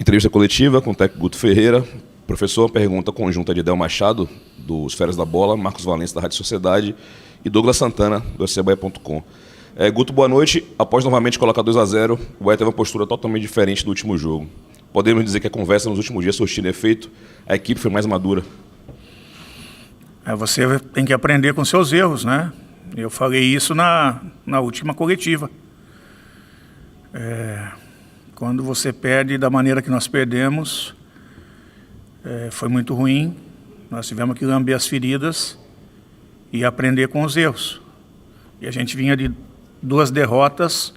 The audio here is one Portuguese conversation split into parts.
Entrevista coletiva com o técnico Guto Ferreira. Professor, pergunta conjunta de Del Machado, dos Feras da Bola, Marcos Valença, da Rádio Sociedade, e Douglas Santana, do fcbahia.com. Guto, boa noite. Após novamente colocar 2-0, o Bahia teve uma postura totalmente diferente do último jogo. Podemos dizer que a conversa nos últimos dias surtindo efeito, a equipe foi mais madura? Você tem que aprender com seus erros, né? Eu falei isso na última coletiva. Quando você perde da maneira que nós perdemos, foi muito ruim. Nós tivemos que lamber as feridas e aprender com os erros. E a gente vinha de 2 derrotas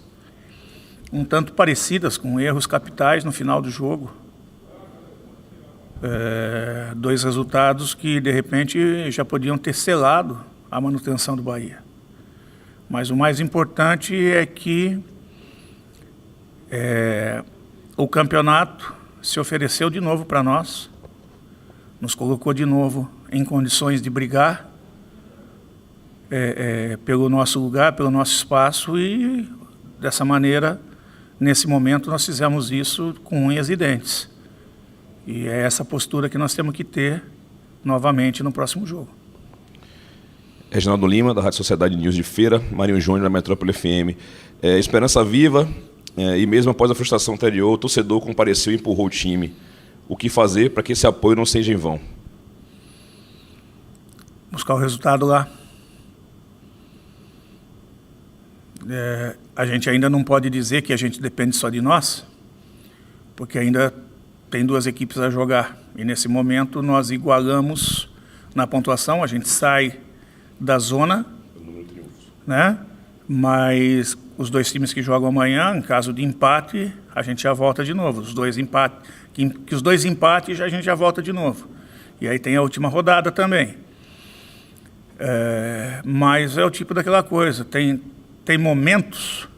um tanto parecidas, com erros capitais no final do jogo. 2 resultados que, de repente, já podiam ter selado a manutenção do Bahia. Mas o mais importante é que o campeonato se ofereceu de novo para nós, nos colocou de novo em condições de brigar pelo nosso lugar, pelo nosso espaço, e dessa maneira, nesse momento, nós fizemos isso com unhas e dentes. E é essa postura que nós temos que ter novamente no próximo jogo. Reginaldo Lima, da Rádio Sociedade News de Feira, Marinho Júnior, da Metrópole FM. Esperança viva, e mesmo após a frustração anterior, o torcedor compareceu e empurrou o time. O que fazer para que esse apoio não seja em vão? Buscar o resultado lá. A gente ainda não pode dizer que a gente depende só de nós, porque ainda tem 2 equipes a jogar. E nesse momento nós igualamos na pontuação, a gente sai da zona, né? Mas os 2 times que jogam amanhã, em caso de empate, a gente já volta de novo. Os 2 empates, que os 2 empates, a gente já volta de novo. E aí tem a última rodada também. Mas é o tipo daquela coisa, tem momentos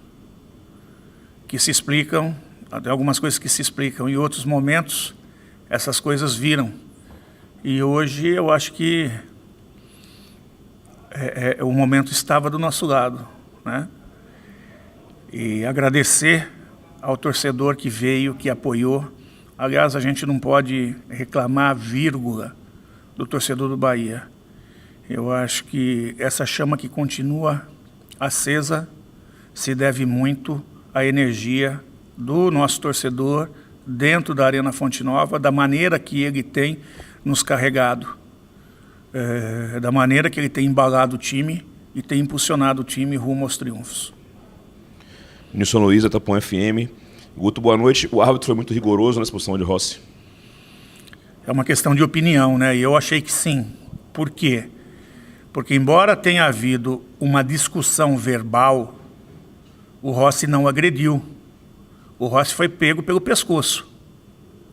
que se explicam, tem algumas coisas que se explicam, e outros momentos essas coisas viram. E hoje eu acho que o momento estava do nosso lado, né? E agradecer ao torcedor que veio, que apoiou. Aliás, a gente não pode reclamar vírgula do torcedor do Bahia. Eu acho que essa chama que continua acesa se deve muito à energia do nosso torcedor dentro da Arena Fonte Nova, da maneira que ele tem nos carregado, da maneira que ele tem embalado o time e tem impulsionado o time rumo aos triunfos. Nilson Luiz, Itapuã FM. Guto, boa noite. O árbitro foi muito rigoroso na expulsão de Rossi? É uma questão de opinião, né? E eu achei que sim. Por quê? Porque embora tenha havido uma discussão verbal, o Rossi não agrediu. O Rossi foi pego pelo pescoço,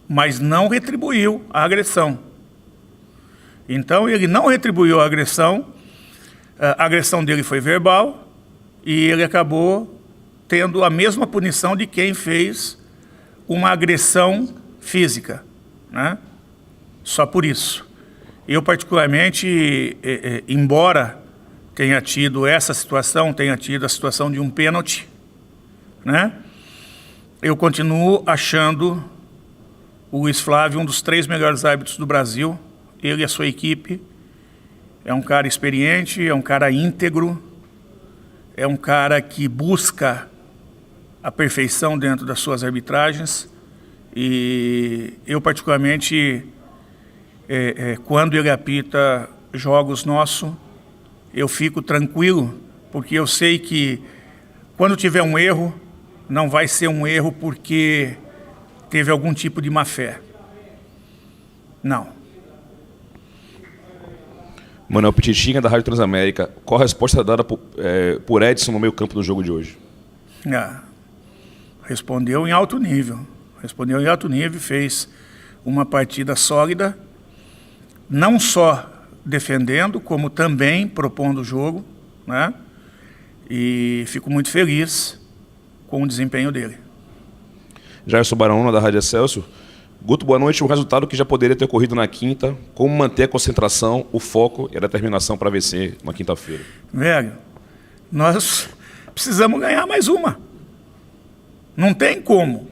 mas não retribuiu a agressão. Então ele não retribuiu a agressão dele foi verbal, e ele acabou tendo a mesma punição de quem fez uma agressão física, né? Só por isso. Eu, particularmente, embora tenha tido essa situação, tenha tido a situação de um pênalti, né? Eu continuo achando o Luiz Flávio um dos 3 melhores árbitros do Brasil. Ele e a sua equipe. É um cara experiente, é um cara íntegro, é um cara que busca a perfeição dentro das suas arbitragens. E eu, particularmente, quando ele apita jogos nossos, eu fico tranquilo, porque eu sei que quando tiver um erro, não vai ser um erro porque teve algum tipo de má fé. Não. Manuel Pititinha, da Rádio Transamérica. Qual a resposta dada por Edson no meio campo do jogo de hoje? Respondeu em alto nível. Respondeu em alto nível, fez uma partida sólida, não só defendendo, como também propondo o jogo, né? E fico muito feliz com o desempenho dele. Jairson Barahona, da Rádio Excelsior. Guto, boa noite. Um resultado que já poderia ter ocorrido na quinta. Como manter a concentração, o foco e a determinação para vencer na quinta-feira? Velho, nós precisamos ganhar mais uma. Não tem como.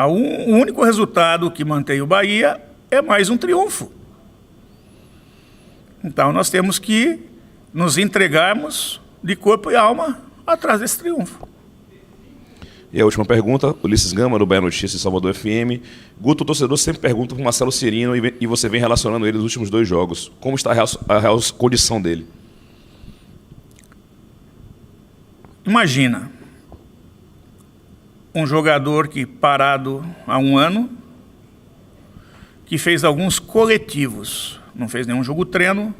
O único resultado que mantém o Bahia é mais um triunfo. Então nós temos que nos entregarmos de corpo e alma atrás desse triunfo. E a última pergunta, Ulisses Gama, do Bahia Notícias, Salvador FM. Guto, o torcedor sempre pergunta para o Marcelo Cirino e você vem relacionando ele nos últimos 2 jogos. Como está a real condição dele? Imagina um jogador que parado há 1 ano, que fez alguns coletivos, não fez nenhum jogo-treino.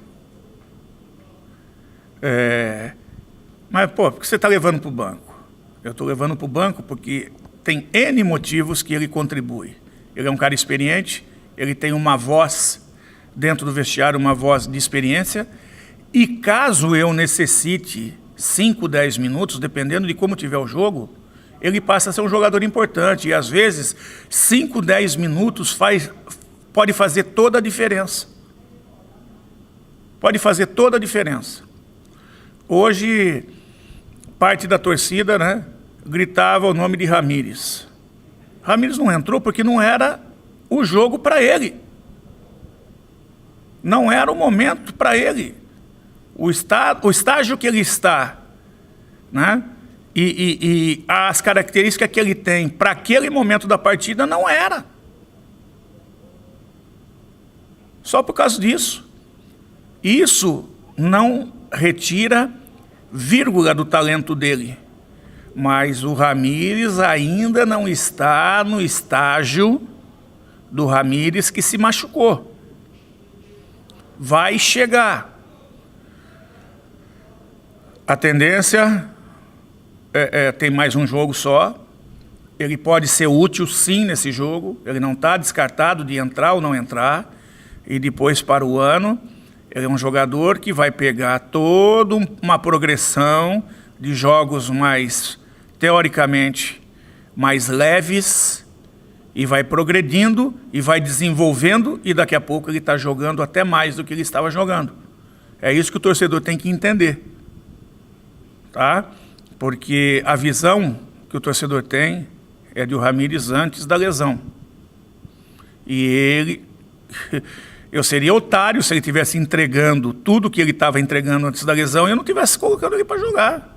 Mas, por que você está levando para o banco? Eu estou levando para o banco porque tem N motivos que ele contribui. Ele é um cara experiente, ele tem uma voz dentro do vestiário, uma voz de experiência, e caso eu necessite 5, 10 minutos, dependendo de como tiver o jogo, ele passa a ser um jogador importante. E, às vezes, 5, 10 minutos pode fazer toda a diferença. Pode fazer toda a diferença. Hoje, parte da torcida, né, gritava o nome de Ramírez. Ramírez não entrou porque não era o jogo para ele. Não era o momento para ele. O estágio que ele está, né, e as características que ele tem para aquele momento da partida não era. Só por causa disso. Isso não retira vírgula do talento dele. Mas o Ramírez ainda não está no estágio do Ramírez que se machucou. Vai chegar. A tendência tem mais um jogo só. Ele pode ser útil sim nesse jogo. Ele não está descartado de entrar ou não entrar. E depois para o ano, ele é um jogador que vai pegar toda uma progressão de jogos mais, teoricamente, mais leves, e vai progredindo e vai desenvolvendo, e daqui a pouco ele está jogando até mais do que ele estava jogando. É isso que o torcedor tem que entender. Tá? Porque a visão que o torcedor tem é de o Ramírez antes da lesão. E ele... Eu seria otário se ele estivesse entregando tudo que ele estava entregando antes da lesão e eu não estivesse colocando ele para jogar.